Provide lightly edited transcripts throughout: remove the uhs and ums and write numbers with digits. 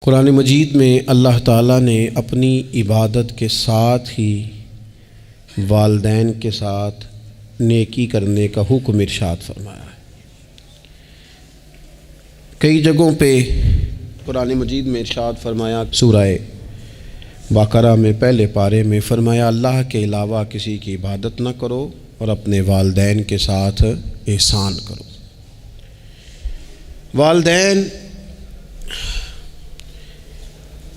قرآن مجید میں اللہ تعالیٰ نے اپنی عبادت کے ساتھ ہی والدین کے ساتھ نیکی کرنے کا حکم ارشاد فرمایا ہے۔ کئی جگہوں پہ قرآن مجید میں ارشاد فرمایا، سورہ بقرہ میں پہلے پارے میں فرمایا اللہ کے علاوہ کسی کی عبادت نہ کرو اور اپنے والدین کے ساتھ احسان کرو۔ والدین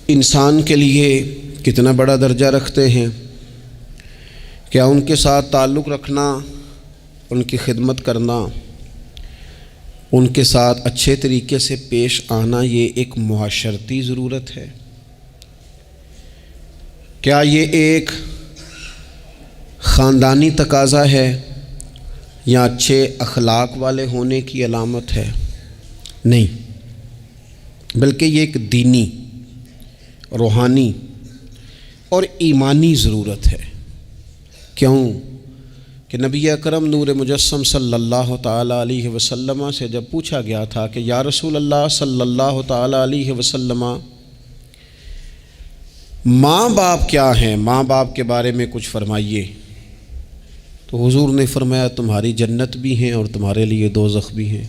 انسان کے لیے کتنا بڑا درجہ رکھتے ہیں، کیا ان کے ساتھ تعلق رکھنا، ان کی خدمت کرنا، ان کے ساتھ اچھے طریقے سے پیش آنا یہ ایک معاشرتی ضرورت ہے؟ کیا یہ ایک خاندانی تقاضا ہے یا اچھے اخلاق والے ہونے کی علامت ہے؟ نہیں، بلکہ یہ ایک دینی، روحانی اور ایمانی ضرورت ہے۔ کیوں کہ نبی اکرم نور مجسم صلی اللہ تعالیٰ علیہ وسلم سے جب پوچھا گیا تھا کہ یا رسول اللہ صلی اللہ تعالیٰ علیہ وسلم ماں باپ کیا ہیں، ماں باپ کے بارے میں کچھ فرمائیے، تو حضور نے فرمایا تمہاری جنت بھی ہیں اور تمہارے لیے دوزخ بھی ہیں۔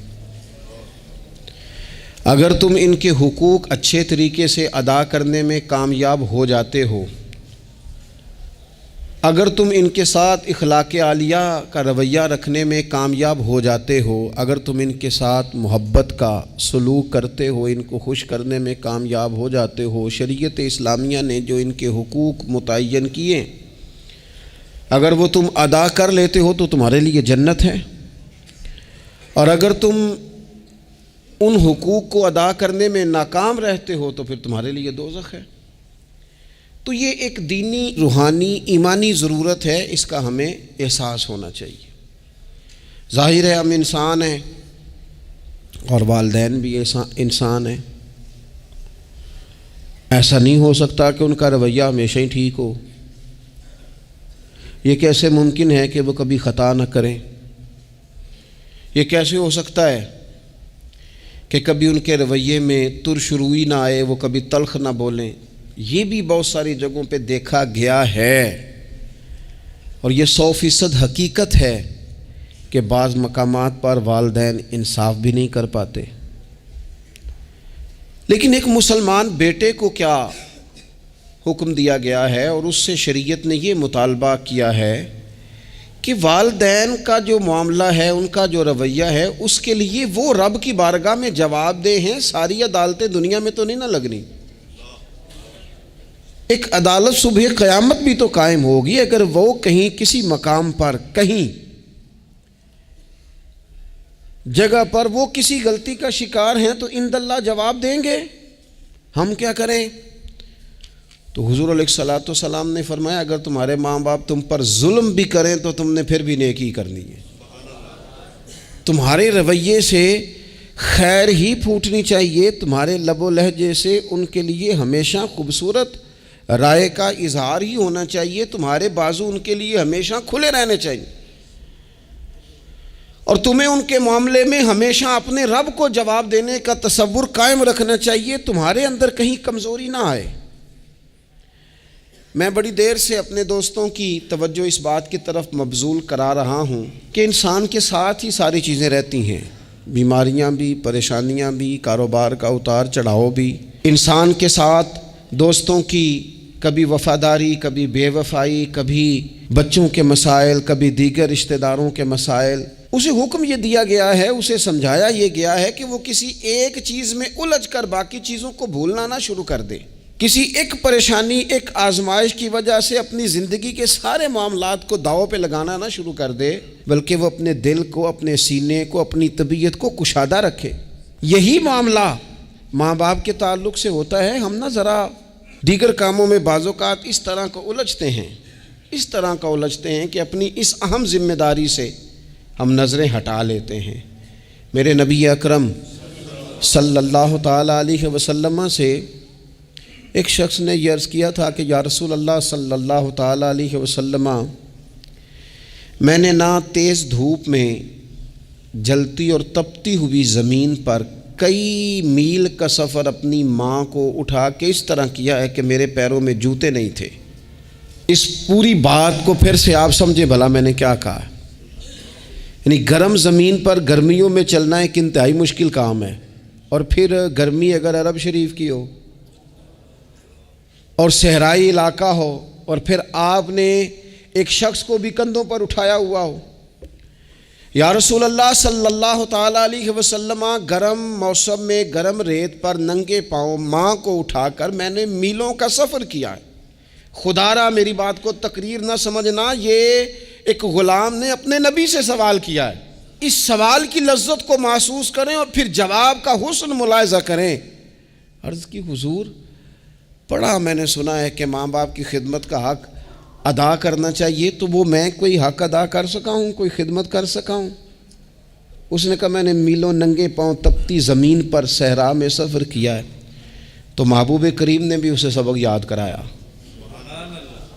اگر تم ان کے حقوق اچھے طریقے سے ادا کرنے میں کامیاب ہو جاتے ہو، اگر تم ان کے ساتھ اخلاق عالیہ کا رویہ رکھنے میں کامیاب ہو جاتے ہو، اگر تم ان کے ساتھ محبت کا سلوک کرتے ہو، ان کو خوش کرنے میں کامیاب ہو جاتے ہو، شریعت اسلامیہ نے جو ان کے حقوق متعین کیے اگر وہ تم ادا کر لیتے ہو تو تمہارے لیے جنت ہے، اور اگر تم ان حقوق کو ادا کرنے میں ناکام رہتے ہو تو پھر تمہارے لیے دوزخ ہے۔ تو یہ ایک دینی، روحانی، ایمانی ضرورت ہے، اس کا ہمیں احساس ہونا چاہیے۔ ظاہر ہے ہم انسان ہیں اور والدین بھی انسان ہیں، ایسا نہیں ہو سکتا کہ ان کا رویہ ہمیشہ ہی ٹھیک ہو۔ یہ کیسے ممکن ہے کہ وہ کبھی خطا نہ کریں؟ یہ کیسے ہو سکتا ہے کہ کبھی ان کے رویے میں ترش روئی نہ آئے، وہ کبھی تلخ نہ بولیں؟ یہ بھی بہت ساری جگہوں پہ دیکھا گیا ہے، اور یہ 100% حقیقت ہے کہ بعض مقامات پر والدین انصاف بھی نہیں کر پاتے۔ لیکن ایک مسلمان بیٹے کو کیا حکم دیا گیا ہے، اور اس سے شریعت نے یہ مطالبہ کیا ہے کہ والدین کا جو معاملہ ہے، ان کا جو رویہ ہے، اس کے لیے وہ رب کی بارگاہ میں جواب دہ ہیں۔ ساری عدالتیں دنیا میں تو نہیں نہ لگنی، ایک عدالت صبح قیامت بھی تو قائم ہوگی۔ اگر وہ کہیں کسی مقام پر، کہیں جگہ پر وہ کسی غلطی کا شکار ہیں تو عند اللہ جواب دیں گے۔ ہم کیا کریں؟ تو حضور علیہ الصلوۃ والسلام نے فرمایا اگر تمہارے ماں باپ تم پر ظلم بھی کریں تو تم نے پھر بھی نیکی کرنی ہے۔ تمہارے رویے سے خیر ہی پھوٹنی چاہیے، تمہارے لب و لہجے سے ان کے لیے ہمیشہ خوبصورت رائے کا اظہار ہی ہونا چاہیے، تمہارے بازو ان کے لیے ہمیشہ کھلے رہنے چاہیے، اور تمہیں ان کے معاملے میں ہمیشہ اپنے رب کو جواب دینے کا تصور قائم رکھنا چاہیے، تمہارے اندر کہیں کمزوری نہ آئے۔ میں بڑی دیر سے اپنے دوستوں کی توجہ اس بات کی طرف مبذول کرا رہا ہوں کہ انسان کے ساتھ ہی ساری چیزیں رہتی ہیں، بیماریاں بھی، پریشانیاں بھی، کاروبار کا اتار چڑھاؤ بھی۔ انسان کے ساتھ دوستوں کی کبھی وفاداری، کبھی بے وفائی، کبھی بچوں کے مسائل، کبھی دیگر رشتہ داروں کے مسائل۔ اسے حکم یہ دیا گیا ہے، اسے سمجھایا یہ گیا ہے کہ وہ کسی ایک چیز میں الجھ کر باقی چیزوں کو بھولنا نہ شروع کر دے، کسی ایک پریشانی، ایک آزمائش کی وجہ سے اپنی زندگی کے سارے معاملات کو داؤ پہ لگانا نہ شروع کر دے، بلکہ وہ اپنے دل کو، اپنے سینے کو، اپنی طبیعت کو کشادہ رکھے۔ یہی معاملہ ماں باپ کے تعلق سے ہوتا ہے۔ ہم نہ ذرا دیگر کاموں میں بعض اوقات اس طرح کو الجھتے ہیں کہ اپنی اس اہم ذمہ داری سے ہم نظریں ہٹا لیتے ہیں۔ میرے نبی اکرم صلی اللہ تعالیٰ علیہ وسلم سے ایک شخص نے یہ عرض کیا تھا کہ یا رسول اللہ صلی اللہ تعالیٰ علیہ وسلم، میں نے نہ تیز دھوپ میں جلتی اور تپتی ہوئی زمین پر کئی میل کا سفر اپنی ماں کو اٹھا کے اس طرح کیا ہے کہ میرے پیروں میں جوتے نہیں تھے۔ اس پوری بات کو پھر سے آپ سمجھے بھلا میں نے کیا کہا، یعنی گرم زمین پر گرمیوں میں چلنا ایک انتہائی مشکل کام ہے، اور پھر گرمی اگر عرب شریف کی ہو اور صحرائی علاقہ ہو، اور پھر آپ نے ایک شخص کو بھی کندھوں پر اٹھایا ہوا ہو۔ یا رسول اللہ صلی اللہ تعالیٰ علیہ وسلم، گرم موسم میں گرم ریت پر ننگے پاؤں ماں کو اٹھا کر میں نے میلوں کا سفر کیا ہے۔ خدا را میری بات کو تقریر نہ سمجھنا، یہ ایک غلام نے اپنے نبی سے سوال کیا ہے۔ اس سوال کی لذت کو محسوس کریں اور پھر جواب کا حسن ملاحظہ کریں۔ عرض کی حضور، بڑا میں نے سنا ہے کہ ماں باپ کی خدمت کا حق ادا کرنا چاہیے، تو وہ میں کوئی حق ادا کر سکا ہوں، کوئی خدمت کر سکا ہوں؟ اس نے کہا میں نے میلوں ننگے پاؤں تپتی زمین پر صحرا میں سفر کیا ہے۔ تو محبوب کریم نے بھی اسے سبق یاد کرایا۔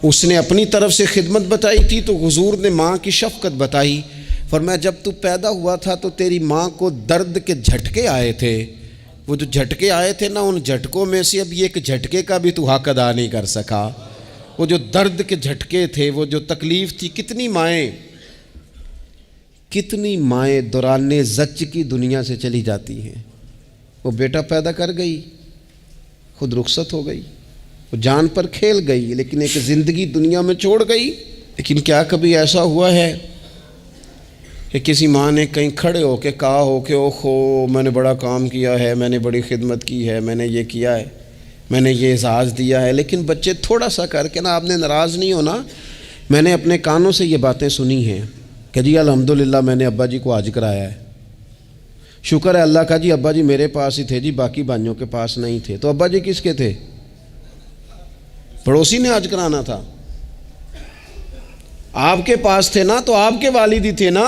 اس نے اپنی طرف سے خدمت بتائی تھی تو حضور نے ماں کی شفقت بتائی۔ فرمایا جب تو پیدا ہوا تھا تو تیری ماں کو درد کے جھٹکے آئے تھے، وہ جو جھٹکے آئے تھے نا، ان جھٹکوں میں سے اب یہ ایک جھٹکے کا بھی تو حق ادا نہیں کر سکا۔ وہ جو درد کے جھٹکے تھے، وہ جو تکلیف تھی، کتنی مائیں دوران زچ کی دنیا سے چلی جاتی ہیں۔ وہ بیٹا پیدا کر گئی، خود رخصت ہو گئی، وہ جان پر کھیل گئی، لیکن ایک زندگی دنیا میں چھوڑ گئی۔ لیکن کیا کبھی ایسا ہوا ہے کہ کسی ماں نے کہیں کھڑے ہو کے کہا ہو کہ اوہو میں نے بڑا کام کیا ہے، میں نے بڑی خدمت کی ہے، میں نے یہ کیا ہے، میں نے یہ اعزاز دیا ہے؟ لیکن بچے تھوڑا سا کر کے نا، آپ نے ناراض نہیں ہونا، میں نے اپنے کانوں سے یہ باتیں سنی ہیں کہ جی الحمدللہ میں نے ابا جی کو حج کرایا ہے، شکر ہے اللہ کا جی، ابا جی میرے پاس ہی تھے جی، باقی بھائیوں کے پاس نہیں تھے۔ تو ابا جی کس کے تھے؟ پڑوسی نے حج کرانا تھا، آپ کے پاس تھے نا، تو آپ کے والد ہی تھے نا۔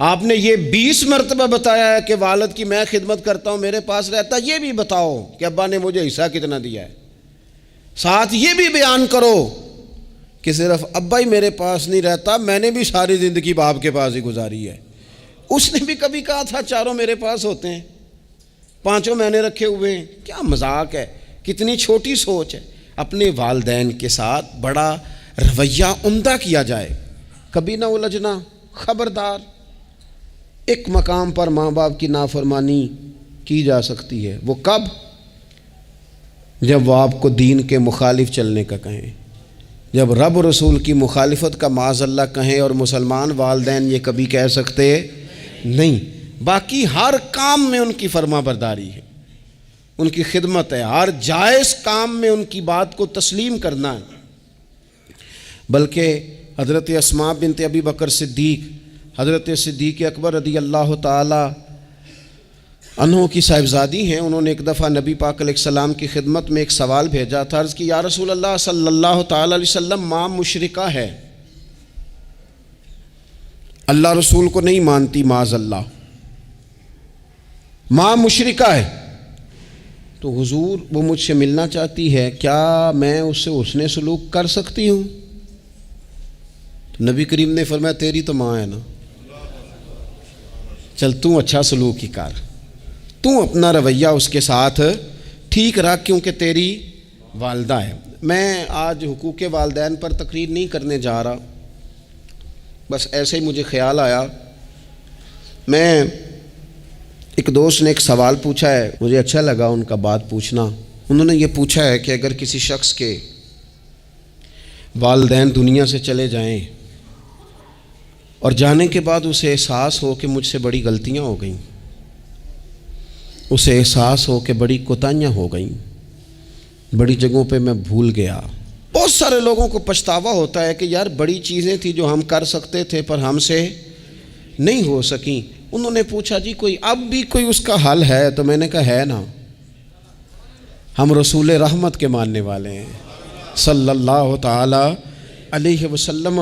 آپ نے یہ 20 مرتبہ بتایا ہے کہ والد کی میں خدمت کرتا ہوں، میرے پاس رہتا، یہ بھی بتاؤ کہ ابا نے مجھے حصہ کتنا دیا ہے۔ ساتھ یہ بھی بیان کرو کہ صرف ابا ہی میرے پاس نہیں رہتا، میں نے بھی ساری زندگی باپ کے پاس ہی گزاری ہے۔ اس نے بھی کبھی کہا تھا چاروں میرے پاس ہوتے ہیں، پانچوں میں نے رکھے ہوئے ہیں۔ کیا مذاق ہے، کتنی چھوٹی سوچ ہے۔ اپنے والدین کے ساتھ بڑا رویہ عمدہ کیا جائے، کبھی نہ الجھنا۔ خبردار، ایک مقام پر ماں باپ کی نافرمانی کی جا سکتی ہے، وہ کب؟ جب وہ آپ کو دین کے مخالف چلنے کا کہیں، جب رب رسول کی مخالفت کا معاذ اللہ کہیں، اور مسلمان والدین یہ کبھی کہہ سکتے نہیں۔ باقی ہر کام میں ان کی فرما برداری ہے، ان کی خدمت ہے، ہر جائز کام میں ان کی بات کو تسلیم کرنا ہے۔ بلکہ حضرت اسماء بنت ابی بکر صدیق، حضرت صدیق اکبر رضی اللہ تعالی عنہ کی صاحبزادی ہیں، انہوں نے ایک دفعہ نبی پاک علیہ السلام کی خدمت میں ایک سوال بھیجا تھا۔ عرض کی یا رسول اللہ صلی اللہ تعالی علیہ وسلم، ماں مشرکہ ہے، اللہ رسول کو نہیں مانتی، معاذ اللہ، ماں مشرکہ ہے، تو حضور وہ مجھ سے ملنا چاہتی ہے، کیا میں اس سے حسن سلوک کر سکتی ہوں؟ تو نبی کریم نے فرمایا تیری تو ماں ہے نا، چل تو اچھا سلوک ہی کر، تو اپنا رویہ اس کے ساتھ ٹھیک رکھ، کیونکہ تیری والدہ ہے۔ میں آج حقوق والدین پر تقریر نہیں کرنے جا رہا، بس ایسے ہی مجھے خیال آیا۔ میں ایک دوست نے ایک سوال پوچھا ہے، مجھے اچھا لگا ان کا بات پوچھنا۔ انہوں نے یہ پوچھا ہے کہ اگر کسی شخص کے والدین دنیا سے چلے جائیں اور جانے کے بعد اسے احساس ہو کہ مجھ سے بڑی غلطیاں ہو گئیں، اسے احساس ہو کہ بڑی کوتاہیاں ہو گئیں، بڑی جگہوں پہ میں بھول گیا۔ بہت سارے لوگوں کو پچھتاوا ہوتا ہے کہ یار بڑی چیزیں تھیں جو ہم کر سکتے تھے پر ہم سے نہیں ہو سکیں۔ انہوں نے پوچھا جی کوئی اب بھی کوئی اس کا حل ہے؟ تو میں نے کہا ہے نا، ہم رسول رحمت کے ماننے والے ہیں صلی اللہ تعالی علیہ وسلم۔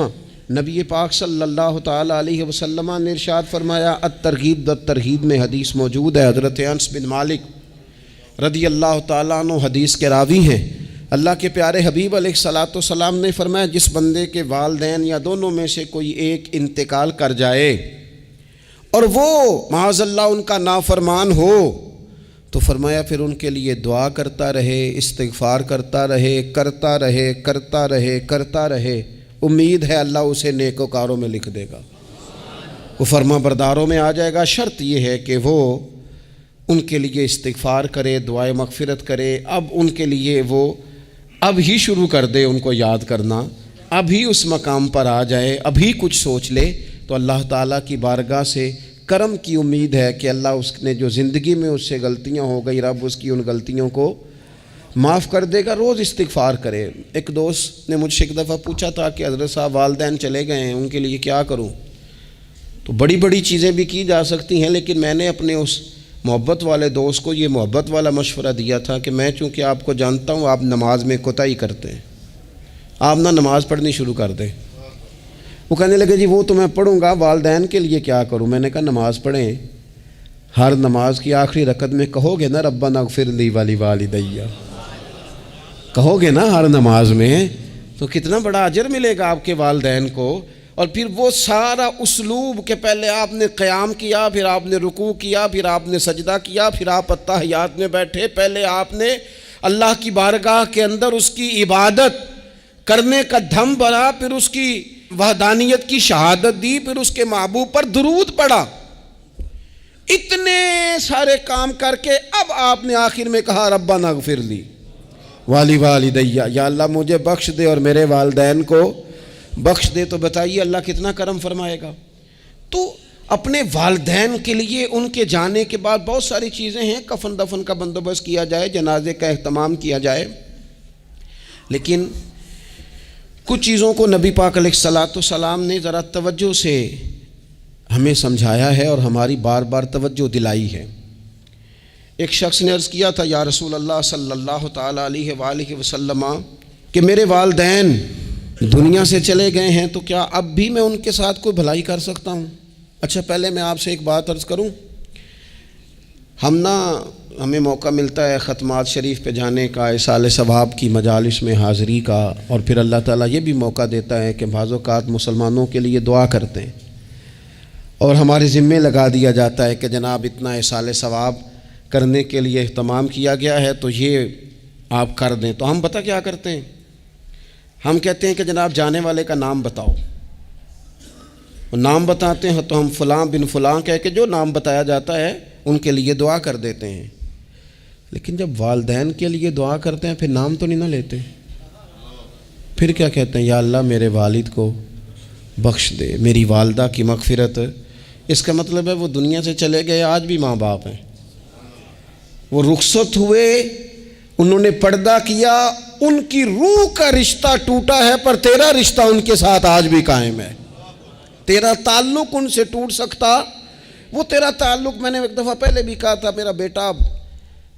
نبی پاک صلی اللہ تعالی علیہ وسلم نے ارشاد فرمایا، الترغیب والترہیب میں حدیث موجود ہے، حضرت انس بن مالک رضی اللہ تعالیٰ عنہ حدیث کے راوی ہیں۔ اللہ کے پیارے حبیب علیہ الصلاۃ والسلام نے فرمایا جس بندے کے والدین یا دونوں میں سے کوئی ایک انتقال کر جائے اور وہ معاذ اللہ ان کا نافرمان ہو، تو فرمایا پھر ان کے لیے دعا کرتا رہے، استغفار کرتا رہے، کرتا رہے کرتا رہے کرتا رہے، امید ہے اللہ اسے نیکوکاروں میں لکھ دے گا، وہ فرما برداروں میں آ جائے گا۔ شرط یہ ہے کہ وہ ان کے لیے استغفار کرے، دعائے مغفرت کرے، اب ان کے لیے وہ اب ہی شروع کر دے ان کو یاد کرنا، اب ہی اس مقام پر آ جائے، ابھی کچھ سوچ لے، تو اللہ تعالیٰ کی بارگاہ سے کرم کی امید ہے کہ اللہ اس نے جو زندگی میں اس سے غلطیاں ہو گئی، رب اس کی ان غلطیوں کو معاف کر دے گا۔ روز استغفار کرے۔ ایک دوست نے مجھ سے ایک دفعہ پوچھا تھا کہ حضرت صاحب والدین چلے گئے ہیں، ان کے لیے کیا کروں؟ تو بڑی بڑی چیزیں بھی کی جا سکتی ہیں، لیکن میں نے اپنے اس محبت والے دوست کو یہ محبت والا مشورہ دیا تھا کہ میں چونکہ آپ کو جانتا ہوں آپ نماز میں کوتاہی کرتے ہیں، آپ نہ نماز پڑھنی شروع کر دیں۔ وہ کہنے لگے جی وہ تو میں پڑھوں گا، والدین کے لیے کیا کروں؟ میں نے کہا نماز پڑھیں، ہر نماز کی آخری رکعت میں کہو گے نا ربنا اغفر لی ولیوالدی، کہو گے نا ہر نماز میں، تو کتنا بڑا اجر ملے گا آپ کے والدین کو۔ اور پھر وہ سارا اسلوب کہ پہلے آپ نے قیام کیا، پھر آپ نے رکوع کیا، پھر آپ نے سجدہ کیا، پھر آپ اتحیات میں بیٹھے، پہلے آپ نے اللہ کی بارگاہ کے اندر اس کی عبادت کرنے کا دھم بھرا، پھر اس کی وحدانیت کی شہادت دی، پھر اس کے محبوب پر درود پڑھا، اتنے سارے کام کر کے اب آپ نے آخر میں کہا ربنا اغفر لی ولیوالدی، یا اللہ مجھے بخش دے اور میرے والدین کو بخش دے۔ تو بتائیے اللہ کتنا کرم فرمائے گا۔ تو اپنے والدین کے لیے ان کے جانے کے بعد بہت ساری چیزیں ہیں، کفن دفن کا بندوبست کیا جائے، جنازے کا اہتمام کیا جائے، لیکن کچھ چیزوں کو نبی پاک علیہ الصلاۃ والسلام نے ذرا توجہ سے ہمیں سمجھایا ہے اور ہماری بار بار توجہ دلائی ہے۔ ایک شخص نے عرض کیا تھا یا رسول اللہ صلی اللہ تعالیٰ علیہ وآلہ وسلم کہ میرے والدین دنیا سے چلے گئے ہیں تو کیا اب بھی میں ان کے ساتھ کوئی بھلائی کر سکتا ہوں؟ اچھا پہلے میں آپ سے ایک بات عرض کروں، ہمیں موقع ملتا ہے ختمات شریف پہ جانے کا، اصال ثواب کی مجالس میں حاضری کا، اور پھر اللہ تعالیٰ یہ بھی موقع دیتا ہے کہ بعض اوقات مسلمانوں کے لیے دعا کرتے ہیں اور ہمارے ذمے لگا دیا جاتا ہے کہ جناب اتنا اصال ثواب کرنے کے لیے اہتمام کیا گیا ہے تو یہ آپ کر دیں۔ تو ہم پتہ کیا کرتے ہیں، ہم کہتے ہیں کہ جناب جانے والے کا نام بتاؤ، نام بتاتے ہیں تو ہم فلاں بن فلاں کہہ کے جو نام بتایا جاتا ہے ان کے لیے دعا کر دیتے ہیں، لیکن جب والدین کے لیے دعا کرتے ہیں پھر نام تو نہیں نہ لیتے، پھر کیا کہتے ہیں یا اللہ میرے والد کو بخش دے، میری والدہ کی مغفرت۔ اس کا مطلب ہے وہ دنیا سے چلے گئے، آج بھی ماں باپ ہیں، وہ رخصت ہوئے، انہوں نے پردہ کیا، ان کی روح کا رشتہ ٹوٹا ہے پر تیرا رشتہ ان کے ساتھ آج بھی قائم ہے، تیرا تعلق ان سے ٹوٹ سکتا، وہ تیرا تعلق، میں نے ایک دفعہ پہلے بھی کہا تھا، میرا بیٹا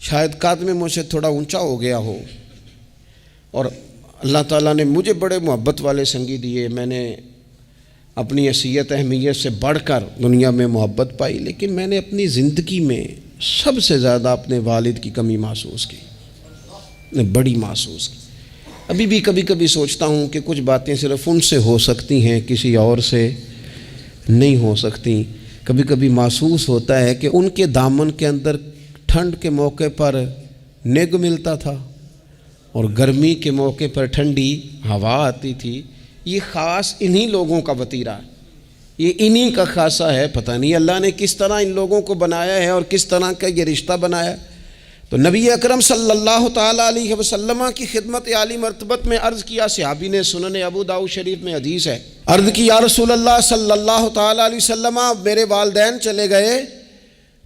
شاید قد میں مجھ سے تھوڑا اونچا ہو گیا ہو اور اللہ تعالیٰ نے مجھے بڑے محبت والے سنگی دیے، میں نے اپنی حیثیت اہمیت سے بڑھ کر دنیا میں محبت پائی، لیکن میں نے اپنی زندگی میں سب سے زیادہ اپنے والد کی کمی محسوس کی، بڑی محسوس کی۔ ابھی بھی کبھی کبھی سوچتا ہوں کہ کچھ باتیں صرف ان سے ہو سکتی ہیں، کسی اور سے نہیں ہو سکتی۔ کبھی کبھی محسوس ہوتا ہے کہ ان کے دامن کے اندر ٹھنڈ کے موقع پر نگ ملتا تھا اور گرمی کے موقع پر ٹھنڈی ہوا آتی تھی۔ یہ خاص انہی لوگوں کا وطیرہ ہے، یہ انہی کا خاصہ ہے، پتہ نہیں اللہ نے کس طرح ان لوگوں کو بنایا ہے اور کس طرح کا یہ رشتہ بنایا۔ تو نبی اکرم صلی اللہ تعالیٰ علیہ وسلم کی خدمت عالی مرتبت میں عرض کیا، صحابی نے سنن ابو داؤد شریف میں حدیث ہے، عرض کی یا رسول اللہ صلی اللہ تعالیٰ علیہ وسلم میرے والدین چلے گئے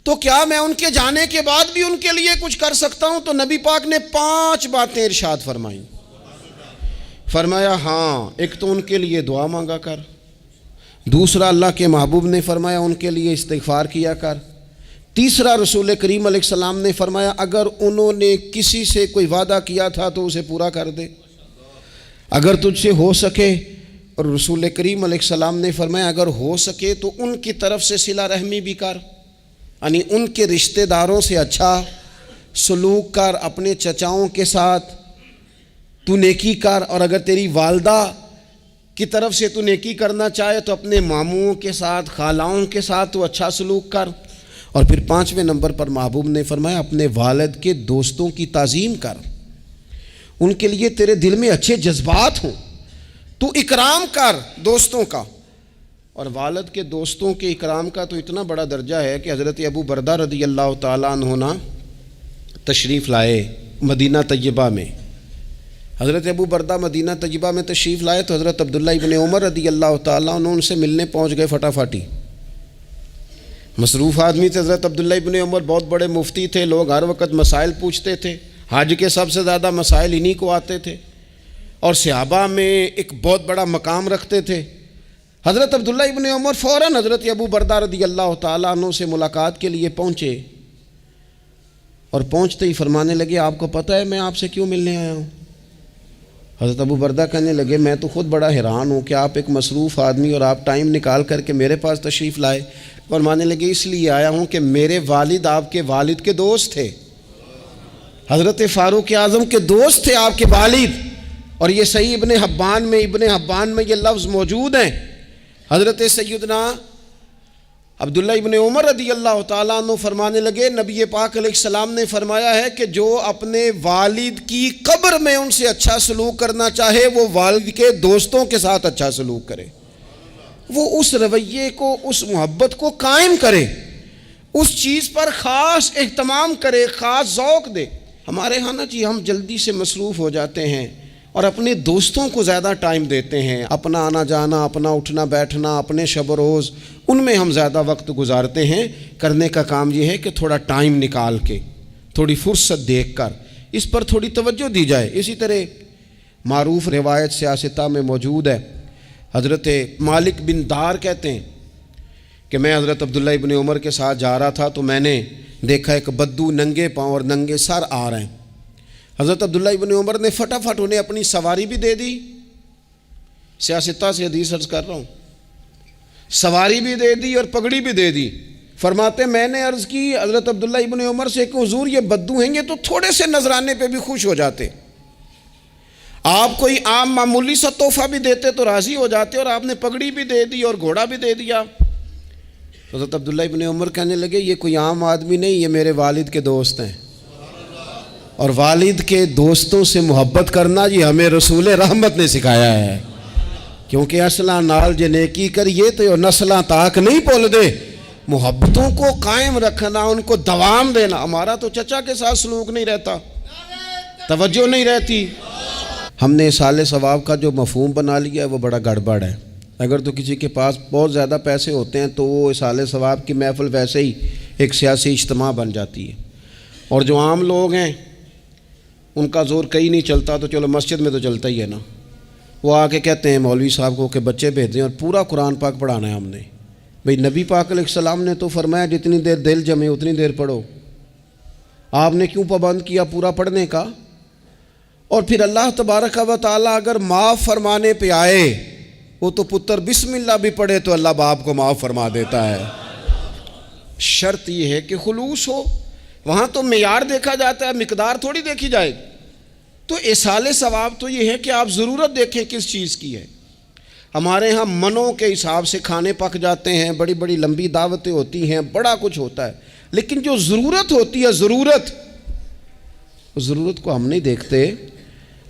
تو کیا میں ان کے جانے کے بعد بھی ان کے لیے کچھ کر سکتا ہوں؟ تو نبی پاک نے 5 باتیں ارشاد فرمائیں۔ فرمایا ہاں، ایک تو ان کے لیے دعا مانگا کر، دوسرا اللہ کے محبوب نے فرمایا ان کے لیے استغفار کیا کر، تیسرا رسول کریم علیہ السلام نے فرمایا اگر انہوں نے کسی سے کوئی وعدہ کیا تھا تو اسے پورا کر دے، اگر تجھ سے ہو سکے، اور رسول کریم علیہ السلام نے فرمایا اگر ہو سکے تو ان کی طرف سے صلہ رحمی بھی کر، یعنی ان کے رشتہ داروں سے اچھا سلوک کر، اپنے چچاؤں کے ساتھ تو نیکی کر، اور اگر تیری والدہ کی طرف سے تو نیکی کرنا چاہے تو اپنے ماموں کے ساتھ، خالاؤں کے ساتھ تو اچھا سلوک کر، اور پھر 5ویں نمبر پر محبوب نے فرمایا اپنے والد کے دوستوں کی تعظیم کر، ان کے لیے تیرے دل میں اچھے جذبات ہوں، تو اکرام کر دوستوں کا۔ اور والد کے دوستوں کے اکرام کا تو اتنا بڑا درجہ ہے کہ حضرت ابو بردہ رضی اللہ تعالیٰ عنہ تشریف لائے مدینہ طیبہ میں۔ حضرت ابو بردہ مدینہ طیبہ میں تشریف لائے تو حضرت عبداللہ ابن عمر رضی اللہ تعالیٰ عنہ ان سے ملنے پہنچ گئے فٹافٹی۔ مصروف آدمی تھے حضرت عبداللہ ابن عمر، بہت بڑے مفتی تھے، لوگ ہر وقت مسائل پوچھتے تھے، حج کے سب سے زیادہ مسائل انہی کو آتے تھے، اور صحابہ میں ایک بہت بڑا مقام رکھتے تھے۔ حضرت عبداللہ ابن عمر فوراً حضرت ابو بردہ رضی اللہ تعالیٰ عنہ سے ملاقات کے لیے پہنچے، اور پہنچتے ہی فرمانے لگے آپ کو پتہ ہے میں آپ سے کیوں ملنے آیا ہوں؟ حضرت ابو بردہ کہنے لگے میں تو خود بڑا حیران ہوں کہ آپ ایک مصروف آدمی اور آپ ٹائم نکال کر کے میرے پاس تشریف لائے۔ فرمانے لگے اس لیے آیا ہوں کہ میرے والد آپ کے والد کے دوست تھے، حضرت فاروق اعظم کے دوست تھے آپ کے والد، اور یہ صحیح ابن حبان میں یہ لفظ موجود ہیں۔ حضرت سیدنا عبداللہ ابن عمر رضی اللہ تعالیٰ عنہ فرمانے لگے نبی پاک علیہ السلام نے فرمایا ہے کہ جو اپنے والد کی قبر میں ان سے اچھا سلوک کرنا چاہے وہ والد کے دوستوں کے ساتھ اچھا سلوک کرے، وہ اس رویے کو، اس محبت کو قائم کرے، اس چیز پر خاص اہتمام کرے، خاص ذوق دے۔ ہمارے ہاں نا جی ہم جلدی سے مصروف ہو جاتے ہیں اور اپنے دوستوں کو زیادہ ٹائم دیتے ہیں، اپنا آنا جانا، اپنا اٹھنا بیٹھنا، اپنے شب و روز ان میں ہم زیادہ وقت گزارتے ہیں۔ کرنے کا کام یہ ہے کہ تھوڑا ٹائم نکال کے، تھوڑی فرصت دیکھ کر اس پر تھوڑی توجہ دی جائے۔ اسی طرح معروف روایت سیاستہ میں موجود ہے، حضرت مالک بن دار کہتے ہیں کہ میں حضرت عبداللہ ابن عمر کے ساتھ جا رہا تھا تو میں نے دیکھا ایک بدو ننگے پاؤں اور ننگے سر آ رہے ہیں۔ حضرت عبداللہ ابن عمر نے فٹافٹ انہیں اپنی سواری بھی دے دی، سیاستہ سے حدیث عرض کر رہا ہوں، سواری بھی دے دی اور پگڑی بھی دے دی۔ فرماتے میں نے عرض کی حضرت عبداللہ ابن عمر سے کہ حضور یہ بدو ہیں، یہ تو تھوڑے سے نذرانے پہ بھی خوش ہو جاتے، آپ کوئی عام معمولی سا تحفہ بھی دیتے تو راضی ہو جاتے، اور آپ نے پگڑی بھی دے دی اور گھوڑا بھی دے دیا۔ حضرت عبداللہ ابن عمر کہنے لگے یہ کوئی عام آدمی نہیں، یہ میرے والد کے دوست ہیں، اور والد کے دوستوں سے محبت کرنا یہ ہمیں رسول رحمت نے سکھایا ہے، کیونکہ اصلاں نال جے نیکی کریے تو نسلاں تاک نہیں پول دے۔ محبتوں کو قائم رکھنا، ان کو دوام دینا۔ ہمارا تو چچا کے ساتھ سلوک نہیں رہتا، توجہ نہیں رہتی۔ ہم نے اصالِ ثواب کا جو مفہوم بنا لیا ہے وہ بڑا گڑبڑ ہے۔ اگر تو کسی کے پاس بہت زیادہ پیسے ہوتے ہیں تو وہ اصالِ ثواب کی محفل ویسے ہی ایک سیاسی اجتماع بن جاتی ہے، اور جو عام لوگ ہیں ان کا زور کہیں نہیں چلتا، تو چلو مسجد میں تو چلتا ہی ہے نا، وہ آ کے کہتے ہیں مولوی صاحب کو کہ بچے بھیج دیں اور پورا قرآن پاک پڑھانا ہے ہم نے۔ بھئی نبی پاک علیہ السلام نے تو فرمایا جتنی دیر دل جمے اتنی دیر پڑھو، آپ نے کیوں پابند کیا پورا پڑھنے کا؟ اور پھر اللہ تبارک و تعالیٰ اگر معاف فرمانے پہ آئے، وہ تو پتر بسم اللہ بھی پڑھے تو اللہ باپ کو معاف فرما دیتا ہے۔ شرط یہ ہے کہ خلوص ہو، وہاں تو معیار دیکھا جاتا ہے، مقدار تھوڑی دیکھی جائے۔ تو اصالِ ثواب تو یہ ہے کہ آپ ضرورت دیکھیں کس چیز کی ہے۔ ہمارے ہاں منوں کے حساب سے کھانے پک جاتے ہیں، بڑی بڑی لمبی دعوتیں ہوتی ہیں، بڑا کچھ ہوتا ہے، لیکن جو ضرورت ہوتی ہے، ضرورت کو ہم نہیں دیکھتے۔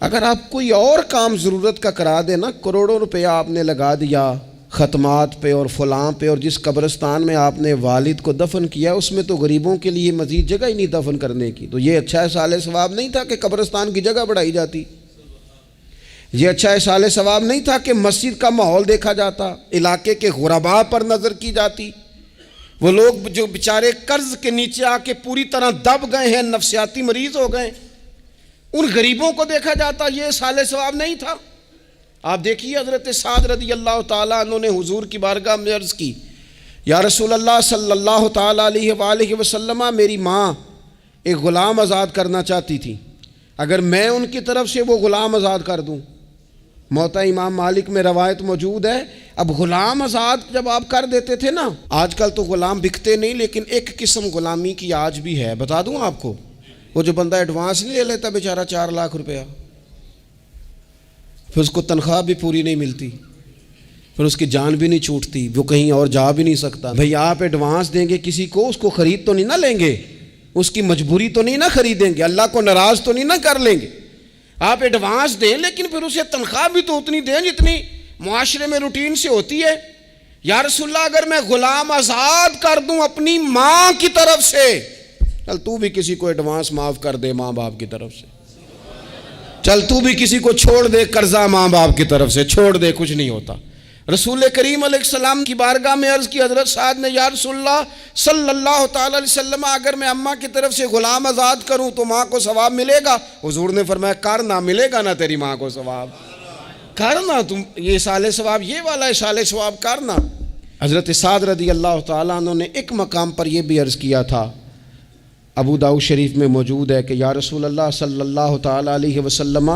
اگر آپ کوئی اور کام ضرورت کا کرا دیں نا، کروڑوں روپیہ آپ نے لگا دیا ختمات پہ اور فلاں پہ، اور جس قبرستان میں آپ نے والد کو دفن کیا اس میں تو غریبوں کے لیے مزید جگہ ہی نہیں دفن کرنے کی، تو یہ اچھا اصالِ ثواب نہیں تھا کہ قبرستان کی جگہ بڑھائی جاتی، یہ اچھا اصالِ ثواب نہیں تھا کہ مسجد کا ماحول دیکھا جاتا، علاقے کے غرباء پر نظر کی جاتی، وہ لوگ جو بیچارے قرض کے نیچے آ کے پوری طرح دب گئے ہیں، نفسیاتی مریض ہو گئے، ان غریبوں کو دیکھا جاتا، یہ اصالِ ثواب نہیں تھا۔ آپ دیکھیے حضرت سعد رضی اللہ تعالیٰ عنہ نے حضور کی بارگاہ میں عرض کی، یا رسول اللہ صلی اللہ تعالیٰ علیہ وآلہ وسلم، میری ماں ایک غلام آزاد کرنا چاہتی تھی، اگر میں ان کی طرف سے وہ غلام آزاد کر دوں، موطا امام مالک میں روایت موجود ہے، اب غلام آزاد جب آپ کر دیتے تھے نا، آج کل تو غلام بکتے نہیں، لیکن ایک قسم غلامی کی آج بھی ہے، بتا دوں آپ کو، وہ جو بندہ ایڈوانس نہیں لے لیتا بیچارہ 4 لاکھ روپیہ، پھر اس کو تنخواہ بھی پوری نہیں ملتی، پھر اس کی جان بھی نہیں چھوٹتی، وہ کہیں اور جا بھی نہیں سکتا۔ بھئی آپ ایڈوانس دیں گے کسی کو، اس کو خرید تو نہیں نہ لیں گے، اس کی مجبوری تو نہیں نہ خریدیں گے، اللہ کو ناراض تو نہیں نہ کر لیں گے۔ آپ ایڈوانس دیں لیکن پھر اسے تنخواہ بھی تو اتنی دیں جتنی معاشرے میں روٹین سے ہوتی ہے۔ یا رسول اللہ اگر میں غلام آزاد کر دوں اپنی ماں کی طرف سے، چل تو بھی کسی کو ایڈوانس معاف کر دے ماں باپ کی طرف سے، چل تو بھی کسی کو چھوڑ دے قرضہ ماں باپ کی طرف سے چھوڑ دے، کچھ نہیں ہوتا۔ رسول کریم علیہ السلام کی بارگاہ میں عرض کی حضرت سعد نے، یا رسول اللہ صلی اللہ تعالی علیہ وسلم اگر میں اماں کی طرف سے غلام آزاد کروں تو ماں کو ثواب ملے گا؟ حضور نے فرمایا کرنا، ملے گا نا تیری ماں کو ثواب، کرنا، تم یہ سال ثواب، یہ والا سال ثواب کرنا۔ حضرت سعد رضی اللہ تعالیٰ عنہ نے ایک مقام پر یہ بھی عرض کیا تھا، ابو داؤد شریف میں موجود ہے کہ یا رسول اللہ صلی اللہ تعالیٰ علیہ وسلم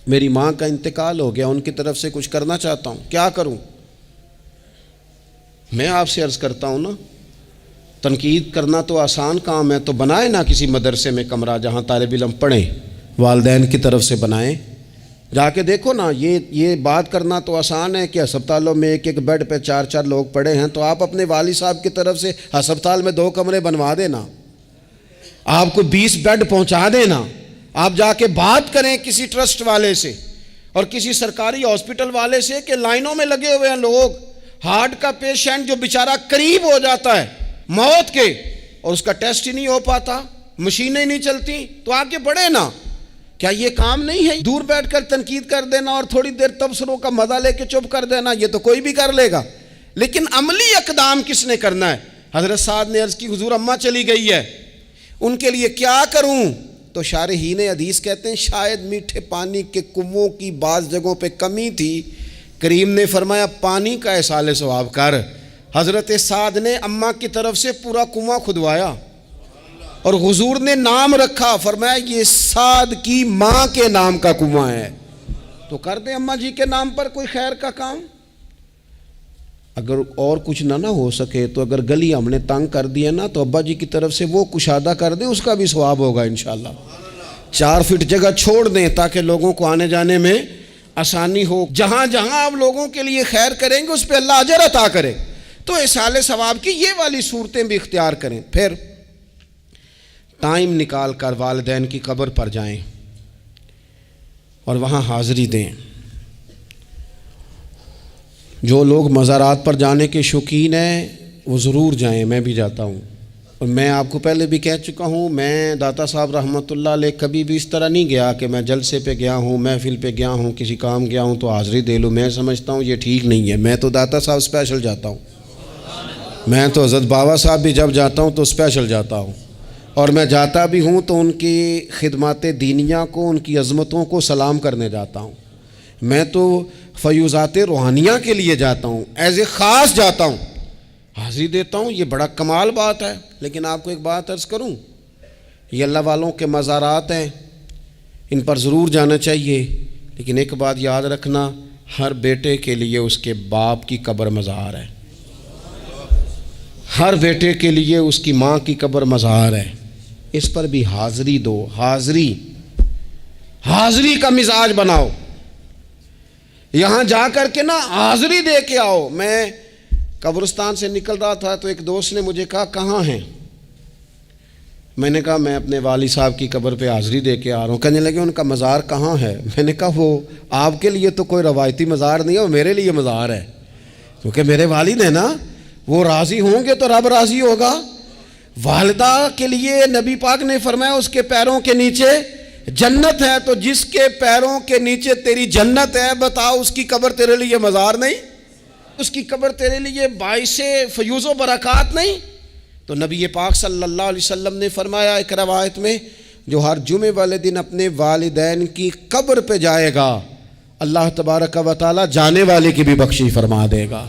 میری ماں کا انتقال ہو گیا، ان کی طرف سے کچھ کرنا چاہتا ہوں، کیا کروں؟ میں آپ سے عرض کرتا ہوں نا، تنقید کرنا تو آسان کام ہے، تو بنائے نا کسی مدرسے میں کمرہ جہاں طالب علم پڑھیں، والدین کی طرف سے بنائیں، جا کے دیکھو نا۔ یہ بات کرنا تو آسان ہے کہ ہسپتالوں میں ایک ایک بیڈ پہ 4 لوگ پڑے ہیں، تو آپ اپنے والد صاحب کی طرف سے ہسپتال میں 2 کمرے بنوا دینا، آپ کو 20 بیڈ پہنچا دینا۔ آپ جا کے بات کریں کسی ٹرسٹ والے سے اور کسی سرکاری ہاسپٹل والے سے کہ لائنوں میں لگے ہوئے ہیں لوگ، ہارٹ کا پیشنٹ جو بیچارہ قریب ہو جاتا ہے موت کے اور اس کا ٹیسٹ ہی نہیں ہو پاتا، مشینیں نہیں چلتی، تو آ کے پڑھے نا۔ کیا یہ کام نہیں ہے دور بیٹھ کر تنقید کر دینا اور تھوڑی دیر تبصروں کا مزہ لے کے چپ کر دینا؟ یہ تو کوئی بھی کر لے گا، لیکن عملی اقدام کس نے کرنا ہے؟ حضرت سعد نے عرض کی حضور اماں چلی گئی ہے، ان کے لیے کیا کروں؟ تو شارحین حدیث کہتے ہیں شاید میٹھے پانی کے کنووں کی بعض جگہوں پہ کمی تھی، کریم نے فرمایا پانی کا احصال ثواب کر۔ حضرت سعد نے اماں کی طرف سے پورا کنواں کھدوایا اور حضور نے نام رکھا، فرمایا یہ سعد کی ماں کے نام کا کنواں ہے، تو کر دیں اماں جی کے نام پر کوئی خیر کا کام۔ اگر اور کچھ نہ ہو سکے تو اگر گلی ہم نے تنگ کر دی ہے نا تو ابا جی کی طرف سے وہ کشادہ کر دیں، اس کا بھی ثواب ہوگا انشاءاللہ۔ 4 فٹ جگہ چھوڑ دیں تاکہ لوگوں کو آنے جانے میں آسانی ہو۔ جہاں جہاں آپ لوگوں کے لیے خیر کریں گے اس پہ اللہ اجر عطا کرے، تو احصال ثواب کی یہ والی صورتیں بھی اختیار کریں۔ پھر ٹائم نکال کر والدین کی قبر پر جائیں اور وہاں حاضری دیں۔ جو لوگ مزارات پر جانے کے شوقین ہیں وہ ضرور جائیں، میں بھی جاتا ہوں، اور میں آپ کو پہلے بھی کہہ چکا ہوں، میں داتا صاحب رحمۃ اللہ علیہ کبھی بھی اس طرح نہیں گیا کہ میں جلسے پہ گیا ہوں، محفل پہ گیا ہوں، کسی کام گیا ہوں تو حاضری دے لوں۔ میں سمجھتا ہوں یہ ٹھیک نہیں ہے، میں تو داتا صاحب اسپیشل جاتا ہوں، میں تو حضرت بابا صاحب بھی جب جاتا ہوں تو اسپیشل جاتا ہوں، اور میں جاتا بھی ہوں تو ان کی خدمات دینیہ کو، ان کی عظمتوں کو سلام کرنے جاتا ہوں۔ میں تو فیوزات روحانیہ کے لیے جاتا ہوں، ایز اے خاص جاتا ہوں، حاضری دیتا ہوں، یہ بڑا کمال بات ہے۔ لیکن آپ کو ایک بات عرض کروں، یہ اللہ والوں کے مزارات ہیں، ان پر ضرور جانا چاہیے، لیکن ایک بات یاد رکھنا، ہر بیٹے کے لیے اس کے باپ کی قبر مزار ہے، ہر بیٹے کے لیے اس کی ماں کی قبر مزار ہے، اس پر بھی حاضری دو۔ حاضری کا مزاج بناؤ، یہاں جا کر کے نا حاضری دے کے آؤ۔ میں قبرستان سے نکل رہا تھا تو ایک دوست نے مجھے کہا کہاں ہیں؟ میں نے کہا میں اپنے والد صاحب کی قبر پہ حاضری دے کے آ رہا ہوں۔ کہنے لگے ان کا مزار کہاں ہے؟ میں نے کہا وہ آپ کے لیے تو کوئی روایتی مزار نہیں ہے، وہ میرے لیے مزار ہے، کیونکہ میرے والد ہیں نا، وہ راضی ہوں گے تو رب راضی ہوگا۔ والدہ کے لیے نبی پاک نے فرمایا اس کے پیروں کے نیچے جنت ہے، تو جس کے پیروں کے نیچے تیری جنت ہے، بتاؤ اس کی قبر تیرے لیے مزار نہیں؟ اس کی قبر تیرے لیے باعث فیوز و برکات نہیں؟ تو نبی پاک صلی اللہ علیہ وسلم نے فرمایا ایک روایت میں، جو ہر جمعے والے دن اپنے والدین کی قبر پہ جائے گا، اللہ تبارک و تعالی جانے والے کی بھی بخشش فرما دے گا۔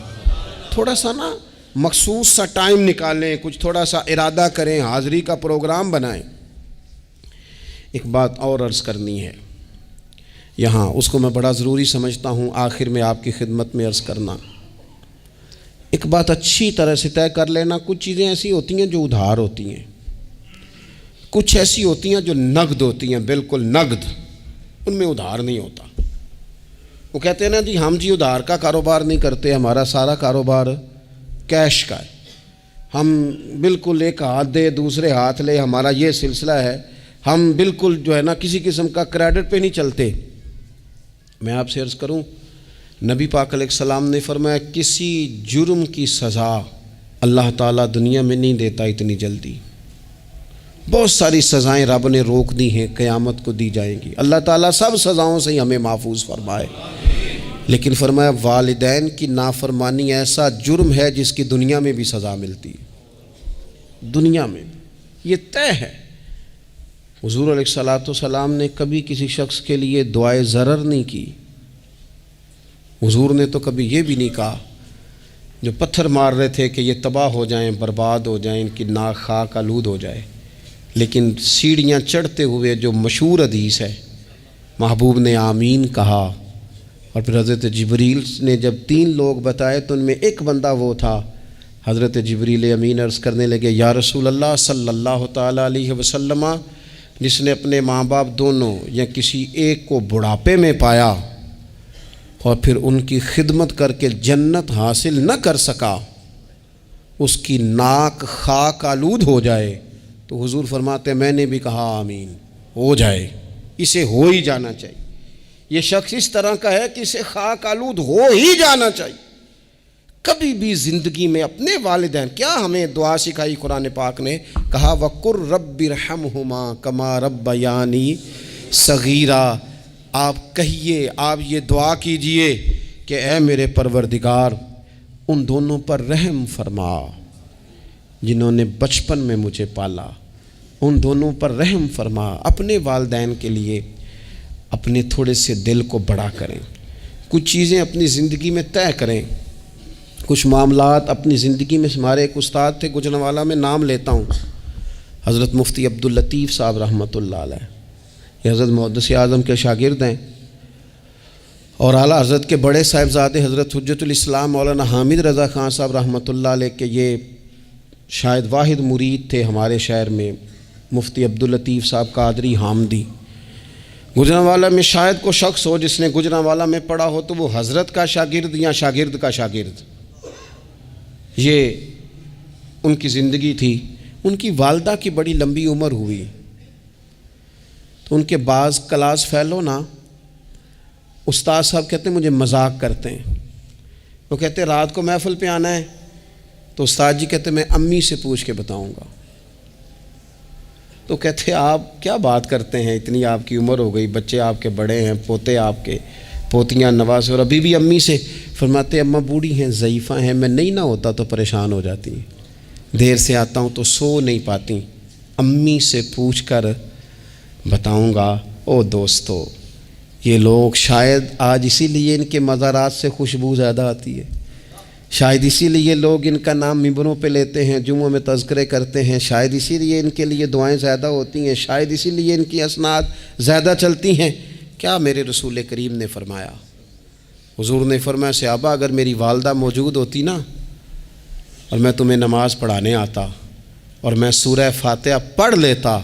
تھوڑا سا نا مخصوص سا ٹائم نکالیں، کچھ تھوڑا سا ارادہ کریں، حاضری کا پروگرام بنائیں۔ ایک بات اور عرض کرنی ہے یہاں، اس کو میں بڑا ضروری سمجھتا ہوں آخر میں آپ کی خدمت میں عرض کرنا۔ ایک بات اچھی طرح سے طے کر لینا، کچھ چیزیں ایسی ہوتی ہیں جو ادھار ہوتی ہیں، کچھ ایسی ہوتی ہیں جو نقد ہوتی ہیں، بالکل نقد، ان میں ادھار نہیں ہوتا۔ وہ کہتے ہیں نا جی ہم جی ادھار کا کاروبار نہیں کرتے، ہمارا سارا کاروبار کیش کا ہے، ہم بالکل ایک ہاتھ دے دوسرے ہاتھ لے، ہمارا یہ سلسلہ ہے، ہم بالکل جو ہے نا کسی قسم کا کریڈٹ پہ نہیں چلتے۔ میں آپ سے عرض کروں، نبی پاک علیہ السلام نے فرمایا کسی جرم کی سزا اللہ تعالیٰ دنیا میں نہیں دیتا اتنی جلدی۔ بہت ساری سزائیں رب نے روک دی ہیں، قیامت کو دی جائیں گی۔ اللہ تعالیٰ سب سزاؤں سے ہی ہمیں محفوظ فرمائے، لیکن فرمایا والدین کی نافرمانی ایسا جرم ہے جس کی دنیا میں بھی سزا ملتی ہے، دنیا میں یہ طے ہے۔ حضور علیہ الصلوۃ والسلام نے کبھی کسی شخص کے لیے دعائے ضرر نہیں کی۔ حضور نے تو کبھی یہ بھی نہیں کہا، جو پتھر مار رہے تھے کہ یہ تباہ ہو جائیں، برباد ہو جائیں، ان کی ناک خاک آلود ہو جائے، لیکن سیڑھیاں چڑھتے ہوئے جو مشہور حدیث ہے، محبوب نے آمین کہا، اور پھر حضرت جبریل نے جب 3 لوگ بتائے تو ان میں ایک بندہ وہ تھا، حضرت جبریل امین عرض کرنے لگے یا رسول اللہ صلی اللہ تعالیٰ علیہ وسلم، جس نے اپنے ماں باپ دونوں یا کسی ایک کو بڑھاپے میں پایا اور پھر ان کی خدمت کر کے جنت حاصل نہ کر سکا، اس کی ناک خاک آلود ہو جائے، تو حضور فرماتے میں نے بھی کہا آمین، ہو جائے، اسے ہو ہی جانا چاہیے۔ یہ شخص اس طرح کا ہے کہ اسے خاک آلود ہو ہی جانا چاہیے۔ کبھی بھی زندگی میں اپنے والدین، کیا ہمیں دعا سکھائی قرآن پاک نے، کہا وَقُرْ رَبِّ ارْحَمْهُمَا كَمَا رَبَّيَانِي صَغِيرًا۔ آپ کہیے، آپ یہ دعا کیجئے کہ اے میرے پروردگار ان دونوں پر رحم فرما جنہوں نے بچپن میں مجھے پالا، ان دونوں پر رحم فرما۔ اپنے والدین کے لیے اپنے تھوڑے سے دل کو بڑا کریں، کچھ چیزیں اپنی زندگی میں طے کریں، کچھ معاملات اپنی زندگی میں۔ ہمارے ایک استاد تھے گوجرانوالہ میں، نام لیتا ہوں، حضرت مفتی عبداللطیف صاحب رحمۃ اللہ علیہ، یہ حضرت محدث اعظم کے شاگرد ہیں، اور اعلیٰ حضرت کے بڑے صاحبزادے حضرت حجت الاسلام مولانا حامد رضا خان صاحب رحمۃ اللہ علیہ کے یہ شاید واحد مرید تھے ہمارے شہر میں، مفتی عبداللطیف صاحب قادری حامدی۔ گوجرانوالہ میں شاید کوئی شخص ہو جس نے گوجرانوالہ میں پڑھا ہو تو وہ حضرت کا شاگرد یا شاگرد کا شاگرد، یہ ان کی زندگی تھی۔ ان کی والدہ کی بڑی لمبی عمر ہوئی تو ان کے بعض کلاس فیلو نا، استاد صاحب کہتے ہیں مجھے مذاق کرتے ہیں، وہ کہتے ہیں رات کو محفل پہ آنا ہے تو استاد جی کہتے ہیں میں امی سے پوچھ کے بتاؤں گا، تو کہتے آپ کیا بات کرتے ہیں، اتنی آپ کی عمر ہو گئی، بچے آپ کے بڑے ہیں، پوتے آپ کے، پوتیاں نوازے، اور ابھی بھی امی سے۔ فرماتے اماں بوڑھی ہیں، ضعیفہ ہیں، میں نہیں نہ ہوتا تو پریشان ہو جاتی ہیں، دیر سے آتا ہوں تو سو نہیں پاتی، امی سے پوچھ کر بتاؤں گا۔ او دوستو، یہ لوگ شاید آج اسی لیے ان کے مزارات سے خوشبو زیادہ آتی ہے، شاید اسی لیے لوگ ان کا نام ممبروں پہ لیتے ہیں، جمعوں میں تذکرے کرتے ہیں، شاید اسی لیے ان کے لیے دعائیں زیادہ ہوتی ہیں، شاید اسی لیے ان کی اسناد زیادہ چلتی ہیں۔ کیا میرے رسول کریم نے فرمایا، حضور نے فرمایا صحابہ اگر میری والدہ موجود ہوتی نا اور میں تمہیں نماز پڑھانے آتا اور میں سورہ فاتحہ پڑھ لیتا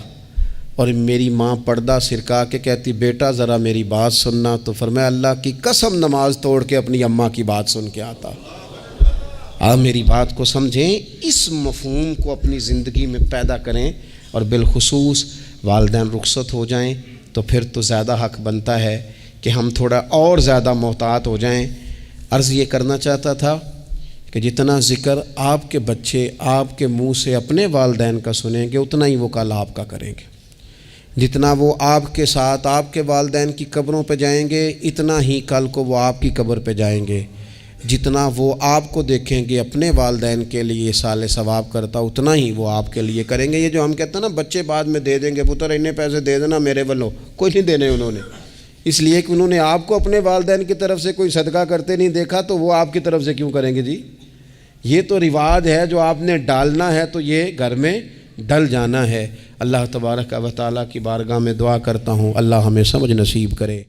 اور میری ماں پردہ سرکا کے کہتی بیٹا ذرا میری بات سننا، تو فرمایا اللہ کی قسم نماز توڑ کے اپنی اماں کی بات سن کے آتا۔ آپ میری بات کو سمجھیں، اس مفہوم کو اپنی زندگی میں پیدا کریں، اور بالخصوص والدین رخصت ہو جائیں تو پھر تو زیادہ حق بنتا ہے کہ ہم تھوڑا اور زیادہ محتاط ہو جائیں۔ عرض یہ کرنا چاہتا تھا کہ جتنا ذکر آپ کے بچے آپ کے منہ سے اپنے والدین کا سنیں گے اتنا ہی وہ کل آپ کا کریں گے، جتنا وہ آپ کے ساتھ آپ کے والدین کی قبروں پہ جائیں گے اتنا ہی کل کو وہ آپ کی قبر پہ جائیں گے، جتنا وہ آپ کو دیکھیں گے اپنے والدین کے لیے سال ثواب کرتا اتنا ہی وہ آپ کے لیے کریں گے۔ یہ جو ہم کہتے ہیں نا بچے بعد میں دے دیں گے، پتر اتنے پیسے دے دینا میرے والوں، کوئی نہیں دینے انہوں نے، اس لیے کہ انہوں نے آپ کو اپنے والدین کی طرف سے کوئی صدقہ کرتے نہیں دیکھا تو وہ آپ کی طرف سے کیوں کریں گے جی؟ یہ تو رواج ہے جو آپ نے ڈالنا ہے تو یہ گھر میں ڈل جانا ہے۔ اللہ تبارک و تعالیٰ کی بارگاہ میں دعا کرتا ہوں اللہ ہمیں سمجھ نصیب کرے۔